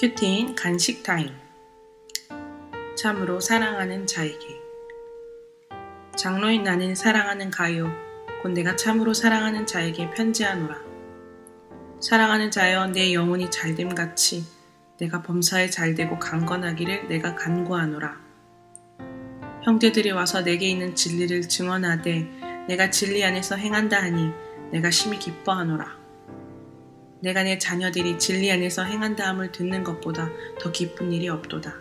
큐티인 간식 타임. 참으로 사랑하는 자에게. 장로인 나는 사랑하는 가요 곧 내가 참으로 사랑하는 자에게 편지하노라. 사랑하는 자여, 내 영혼이 잘됨같이 내가 범사에 잘되고 강건하기를 내가 간구하노라. 형제들이 와서 내게 있는 진리를 증언하되 내가 진리 안에서 행한다 하니 내가 심히 기뻐하노라. 내가 내 자녀들이 진리 안에서 행한다 함을 듣는 것보다 더 기쁜 일이 없도다.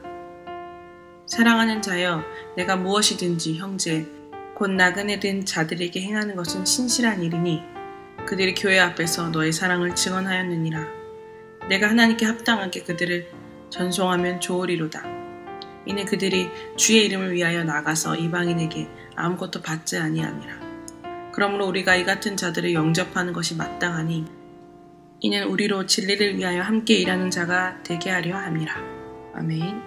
사랑하는 자여, 내가 무엇이든지 형제 곧 나그네 된 자들에게 행하는 것은 신실한 일이니 그들이 교회 앞에서 너의 사랑을 증언하였느니라. 내가 하나님께 합당하게 그들을 전송하면 좋으리로다. 이는 그들이 주의 이름을 위하여 나가서 이방인에게 아무것도 받지 아니함이라. 그러므로 우리가 이 같은 자들을 영접하는 것이 마땅하니 이는 우리로 진리를 위하여 함께 일하는 자가 되게 하려 함이라. 아멘.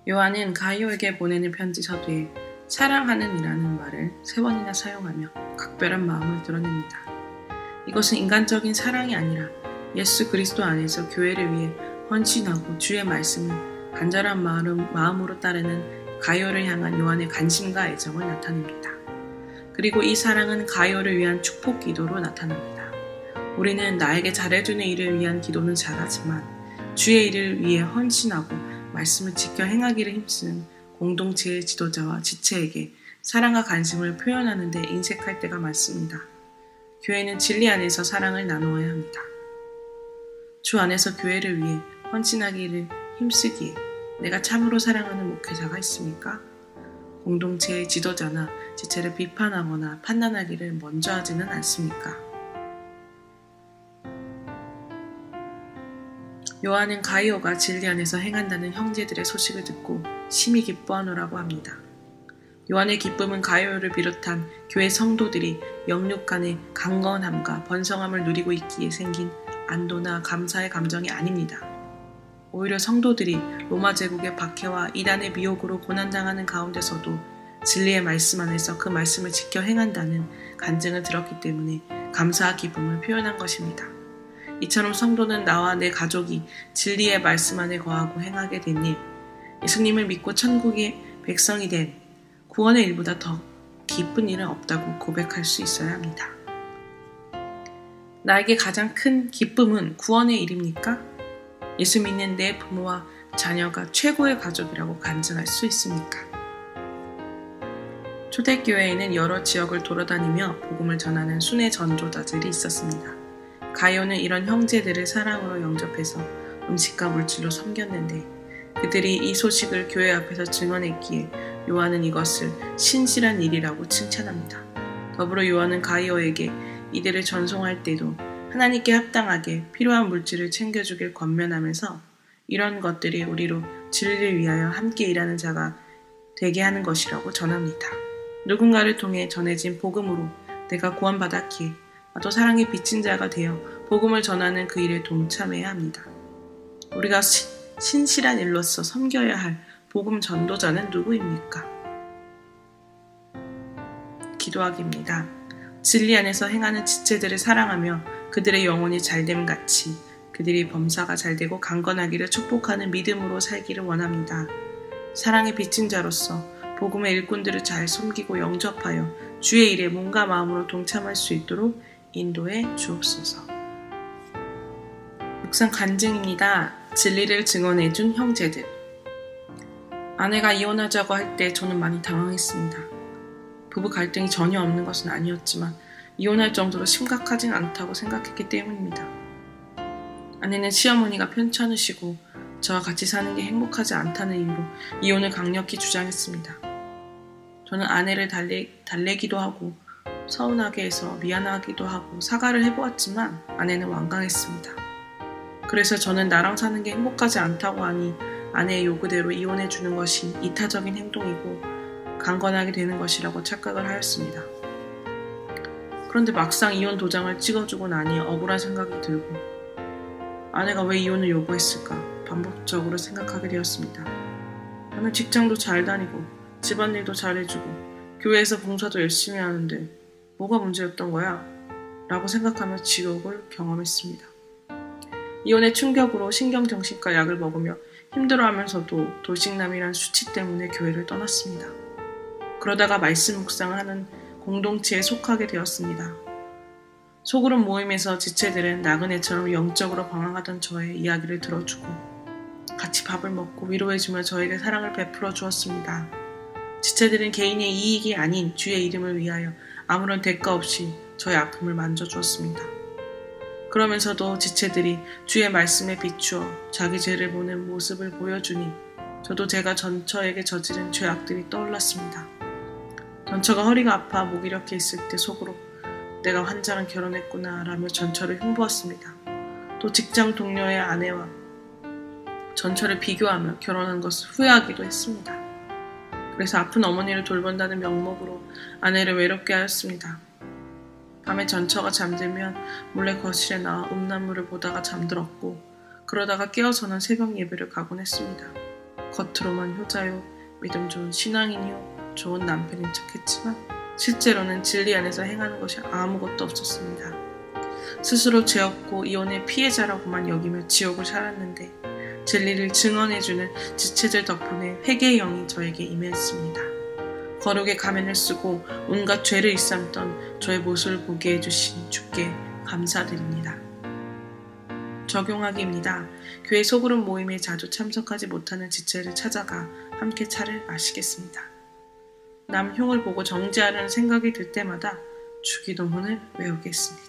요한은 가이오에게 보내는 편지 서두에 사랑하는 이라는 말을 3번이나 사용하며 각별한 마음을 드러냅니다. 이것은 인간적인 사랑이 아니라 예수 그리스도 안에서 교회를 위해 헌신하고 주의 말씀을 간절한 마음으로 따르는 가이오를 향한 요한의 관심과 애정을 나타냅니다. 그리고 이 사랑은 가이오를 위한 축복 기도로 나타납니다. 우리는 나에게 잘해주는 일을 위한 기도는 잘하지만 주의 일을 위해 헌신하고 말씀을 지켜 행하기를 힘쓰는 공동체의 지도자와 지체에게 사랑과 관심을 표현하는 데 인색할 때가 많습니다. 교회는 진리 안에서 사랑을 나누어야 합니다. 주 안에서 교회를 위해 헌신하기를 힘쓰기에 내가 참으로 사랑하는 목회자가 있습니까? 공동체의 지도자나 지체를 비판하거나 판단하기를 먼저 하지는 않습니까? 요한은 가이오가 진리 안에서 행한다는 형제들의 소식을 듣고 심히 기뻐하노라고 합니다. 요한의 기쁨은 가이오를 비롯한 교회 성도들이 영육 간의 강건함과 번성함을 누리고 있기에 생긴 안도나 감사의 감정이 아닙니다. 오히려 성도들이 로마 제국의 박해와 이단의 미혹으로 고난당하는 가운데서도 진리의 말씀 안에서 그 말씀을 지켜 행한다는 간증을 들었기 때문에 감사와 기쁨을 표현한 것입니다. 이처럼 성도는 나와 내 가족이 진리의 말씀 안에 거하고 행하게 되니 예수님을 믿고 천국의 백성이 된 구원의 일보다 더 기쁜 일은 없다고 고백할 수 있어야 합니다. 나에게 가장 큰 기쁨은 구원의 일입니까? 예수 믿는 내 부모와 자녀가 최고의 가족이라고 간증할 수 있습니까? 초대교회에는 여러 지역을 돌아다니며 복음을 전하는 순회 전도자들이 있었습니다. 가이오는 이런 형제들을 사랑으로 영접해서 음식과 물질로 섬겼는데 그들이 이 소식을 교회 앞에서 증언했기에 요한은 이것을 신실한 일이라고 칭찬합니다. 더불어 요한은 가이오에게 이들을 전송할 때도 하나님께 합당하게 필요한 물질을 챙겨주길 권면하면서 이런 것들이 우리로 진리를 위하여 함께 일하는 자가 되게 하는 것이라고 전합니다. 누군가를 통해 전해진 복음으로 내가 구원받았기에 나도 사랑에 비친 자가 되어 복음을 전하는 그 일에 동참해야 합니다. 우리가 신실한 일로서 섬겨야 할 복음 전도자는 누구입니까? 기도하기입니다. 진리 안에서 행하는 지체들을 사랑하며 그들의 영혼이 잘됨같이 그들이 범사가 잘되고 강건하기를 축복하는 믿음으로 살기를 원합니다. 사랑에 비친 자로서 복음의 일꾼들을 잘 섬기고 영접하여 주의 일에 몸과 마음으로 동참할 수 있도록 인도해 주옵소서. 묵상 간증입니다. 진리를 증언해준 형제들. 아내가 이혼하자고 할 때 저는 많이 당황했습니다. 부부 갈등이 전혀 없는 것은 아니었지만 이혼할 정도로 심각하진 않다고 생각했기 때문입니다. 아내는 시어머니가 편찮으시고 저와 같이 사는 게 행복하지 않다는 이유로 이혼을 강력히 주장했습니다. 저는 아내를 달래기도 하고 서운하게 해서 미안하기도 하고 사과를 해보았지만 아내는 완강했습니다. 그래서 저는 나랑 사는 게 행복하지 않다고 하니 아내의 요구대로 이혼해주는 것이 이타적인 행동이고 강건하게 되는 것이라고 착각을 하였습니다. 그런데 막상 이혼 도장을 찍어주고 나니 억울한 생각이 들고 아내가 왜 이혼을 요구했을까 반복적으로 생각하게 되었습니다. 나는 직장도 잘 다니고 집안일도 잘해주고 교회에서 봉사도 열심히 하는데 뭐가 문제였던 거야? 라고 생각하며 지옥을 경험했습니다. 이혼의 충격으로 신경정신과 약을 먹으며 힘들어하면서도 돌직남이란 수치 때문에 교회를 떠났습니다. 그러다가 말씀 묵상을 하는 공동체에 속하게 되었습니다. 소그룹 모임에서 지체들은 나그네처럼 영적으로 방황하던 저의 이야기를 들어주고 같이 밥을 먹고 위로해주며 저에게 사랑을 베풀어 주었습니다. 지체들은 개인의 이익이 아닌 주의 이름을 위하여 아무런 대가 없이 저의 아픔을 만져주었습니다. 그러면서도 지체들이 주의 말씀에 비추어 자기 죄를 보는 모습을 보여주니 저도 제가 전처에게 저지른 죄악들이 떠올랐습니다. 전처가 허리가 아파 무기력해 있을 때 속으로 내가 환자랑 결혼했구나 라며 전처를 흉보았습니다. 또 직장 동료의 아내와 전처를 비교하며 결혼한 것을 후회하기도 했습니다. 그래서 아픈 어머니를 돌본다는 명목으로 아내를 외롭게 하였습니다. 밤에 전처가 잠들면 몰래 거실에 나와 음란물을 보다가 잠들었고 그러다가 깨어서는 새벽 예배를 가곤 했습니다. 겉으로만 효자요, 믿음 좋은 신앙인이요, 좋은 남편인 척했지만 실제로는 진리 안에서 행하는 것이 아무것도 없었습니다. 스스로 죄 없고 이혼의 피해자라고만 여기며 지옥을 살았는데 진리를 증언해주는 지체들 덕분에 회개의 영이 저에게 임했습니다. 거룩의 가면을 쓰고 온갖 죄를 일삼던 저의 모습을 보게 해주신 주께 감사드립니다. 적용하기입니다. 교회 소그룹 모임에 자주 참석하지 못하는 지체를 찾아가 함께 차를 마시겠습니다. 남 흉을 보고 정죄하려는 생각이 들 때마다 주기도문을 외우겠습니다.